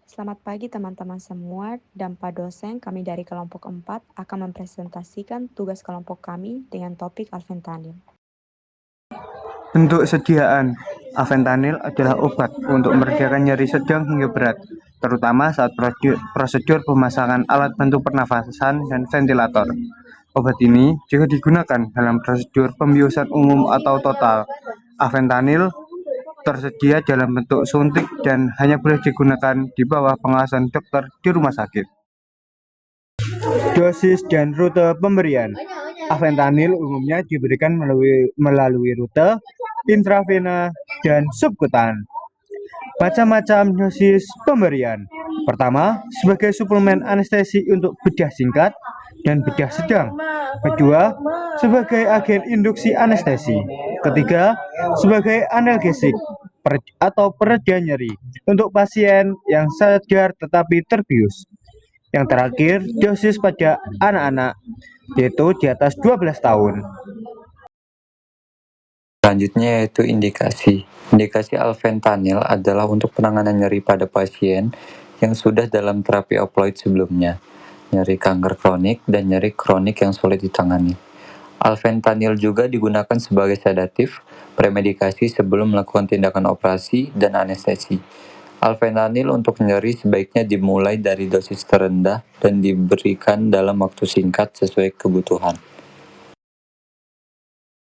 Selamat pagi teman-teman semua dan Pak dosen, kami dari kelompok 4 akan mempresentasikan tugas kelompok kami dengan topik alfentanil. Untuk sediaan, Aventanil adalah obat untuk meredakan nyeri sedang hingga berat, terutama saat prosedur pemasangan alat bantu pernafasan dan ventilator. Obat ini juga digunakan dalam prosedur pembiusan umum atau total. Aventanil tersedia dalam bentuk suntik dan hanya boleh digunakan di bawah pengawasan dokter di rumah sakit. Dosis dan rute pemberian. Aventanil umumnya diberikan melalui rute intravena dan subkutan. Macam-macam dosis pemberian. Pertama, sebagai suplemen anestesi untuk bedah singkat dan bedah sedang. Kedua, sebagai agen induksi anestesi. Ketiga, sebagai analgesik atau pereda nyeri untuk pasien yang sadar tetapi terbius. Yang terakhir, dosis pada anak-anak, yaitu di atas 12 tahun. Selanjutnya yaitu indikasi. Indikasi alfentanil adalah untuk penanganan nyeri pada pasien yang sudah dalam terapi opioid sebelumnya, nyeri kanker kronik, dan nyeri kronik yang sulit ditangani. Alfentanil juga digunakan sebagai sedatif, premedikasi sebelum melakukan tindakan operasi, dan anestesi. Alfentanil untuk nyeri sebaiknya dimulai dari dosis terendah dan diberikan dalam waktu singkat sesuai kebutuhan.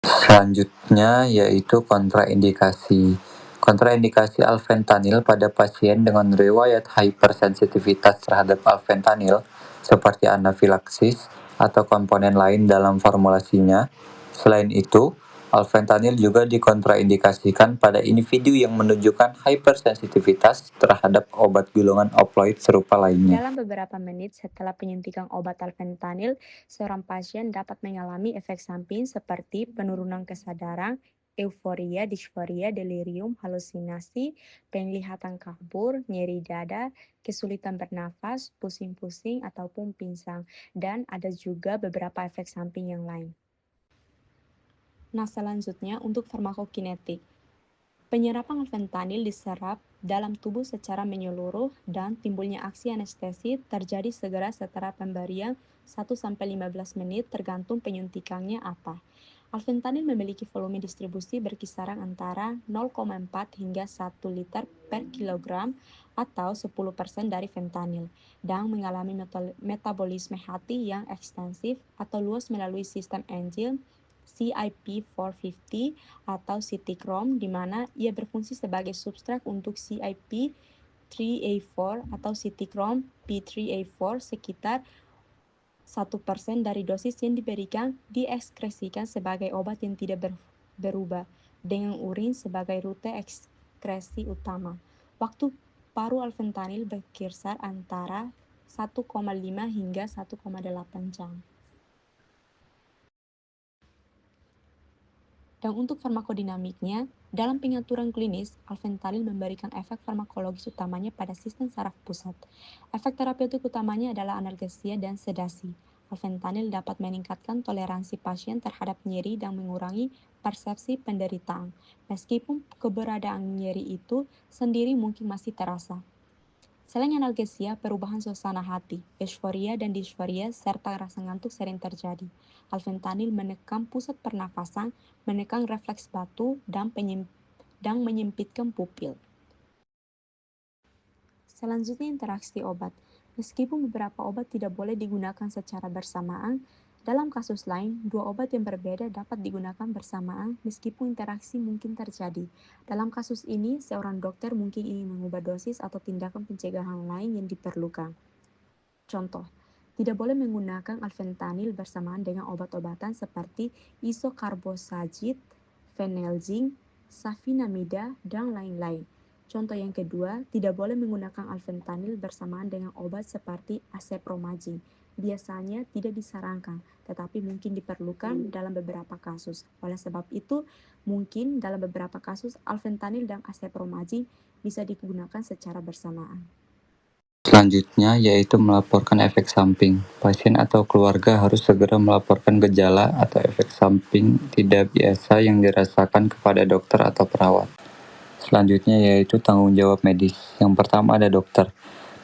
Selanjutnya yaitu kontraindikasi. Kontraindikasi alfentanil pada pasien dengan riwayat hypersensitivitas terhadap alfentanil seperti anafilaksis atau komponen lain dalam formulasinya. Selain itu, alfentanil juga dikontraindikasikan pada individu yang menunjukkan hypersensitivitas terhadap obat golongan opioid serupa lainnya. Dalam beberapa menit setelah penyuntikan obat alfentanil, seorang pasien dapat mengalami efek samping seperti penurunan kesadaran, euforia, disforia, delirium, halusinasi, penglihatan kabur, nyeri dada, kesulitan bernafas, pusing-pusing ataupun pingsan, dan ada juga beberapa efek samping yang lain. Nah, selanjutnya untuk farmakokinetik. Penyerapan alfentanil diserap dalam tubuh secara menyeluruh dan timbulnya aksi anestesi terjadi segera setelah pemberian 1-15 menit tergantung penyuntikannya apa. Alfentanil memiliki volume distribusi berkisaran antara 0,4 hingga 1 liter per kilogram atau 10% dari fentanil dan mengalami metabolisme hati yang ekstensif atau luas melalui sistem enzim CYP450 atau citochrome, di mana ia berfungsi sebagai substrat untuk CYP3A4 atau citochrome P3A4. Sekitar 1% dari dosis yang diberikan diekskresikan sebagai obat yang tidak berubah, dengan urin sebagai rute ekskresi utama. Waktu paru alfentanil berkisar antara 1,5 hingga 1,8 jam. Dan untuk farmakodinamiknya, dalam pengaturan klinis, alfentanil memberikan efek farmakologis utamanya pada sistem saraf pusat. Efek terapeutik utamanya adalah analgesia dan sedasi. Alfentanil dapat meningkatkan toleransi pasien terhadap nyeri dan mengurangi persepsi penderitaan, meskipun keberadaan nyeri itu sendiri mungkin masih terasa. Selain analgesia, perubahan suasana hati, euforia dan disforia, serta rasa ngantuk sering terjadi. Alfentanil menekan pusat pernafasan, menekan refleks batu, dan menyempitkan pupil. Selanjutnya interaksi obat. Meskipun beberapa obat tidak boleh digunakan secara bersamaan, dalam kasus lain, dua obat yang berbeda dapat digunakan bersamaan meskipun interaksi mungkin terjadi. Dalam kasus ini, seorang dokter mungkin ingin mengubah dosis atau tindakan pencegahan lain yang diperlukan. Contoh, tidak boleh menggunakan alfentanil bersamaan dengan obat-obatan seperti isokarbosajid, phenelzine, safinamida, dan lain-lain. Contoh yang kedua, tidak boleh menggunakan alfentanil bersamaan dengan obat seperti acepromazine. Biasanya tidak disarankan, tetapi mungkin diperlukan dalam beberapa kasus. Oleh sebab itu, mungkin dalam beberapa kasus alfentanil dan acepromazine bisa digunakan secara bersamaan. Selanjutnya yaitu melaporkan efek samping. Pasien atau keluarga harus segera melaporkan gejala atau efek samping tidak biasa yang dirasakan kepada dokter atau perawat. Selanjutnya yaitu tanggung jawab medis. Yang pertama ada dokter.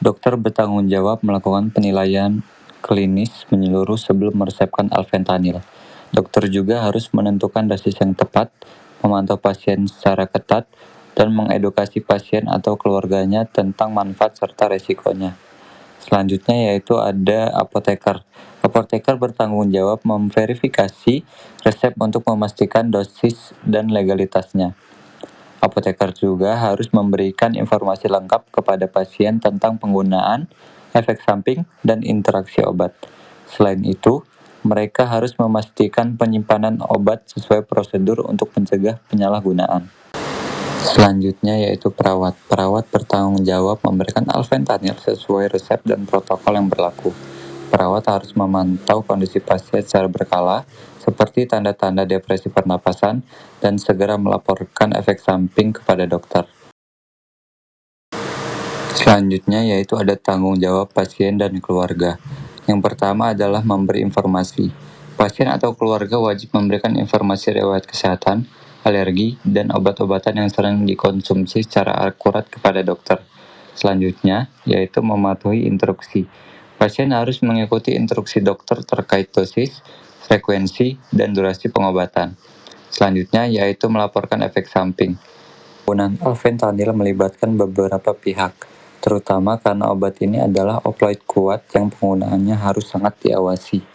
Dokter bertanggung jawab melakukan penilaian klinis menyeluruh sebelum meresepkan alfentanil. Dokter juga harus menentukan dosis yang tepat, memantau pasien secara ketat, dan mengedukasi pasien atau keluarganya tentang manfaat serta resikonya. Selanjutnya yaitu ada apoteker. Apoteker bertanggung jawab memverifikasi resep untuk memastikan dosis dan legalitasnya. Apoteker juga harus memberikan informasi lengkap kepada pasien tentang penggunaan, efek samping, dan interaksi obat. Selain itu, mereka harus memastikan penyimpanan obat sesuai prosedur untuk mencegah penyalahgunaan. Selanjutnya yaitu perawat. Perawat bertanggung jawab memberikan alfentanil sesuai resep dan protokol yang berlaku. Perawat harus memantau kondisi pasien secara berkala, seperti tanda-tanda depresi pernapasan, dan segera melaporkan efek samping kepada dokter. Selanjutnya yaitu ada tanggung jawab pasien dan keluarga. Yang pertama adalah memberi informasi. Pasien atau keluarga wajib memberikan informasi riwayat kesehatan, alergi, dan obat-obatan yang sering dikonsumsi secara akurat kepada dokter. Selanjutnya, yaitu mematuhi instruksi. Pasien harus mengikuti instruksi dokter terkait dosis, frekuensi, dan durasi pengobatan. Selanjutnya, yaitu melaporkan efek samping. Penggunaan alfentanil melibatkan beberapa pihak, terutama karena obat ini adalah opioid kuat yang penggunaannya harus sangat diawasi.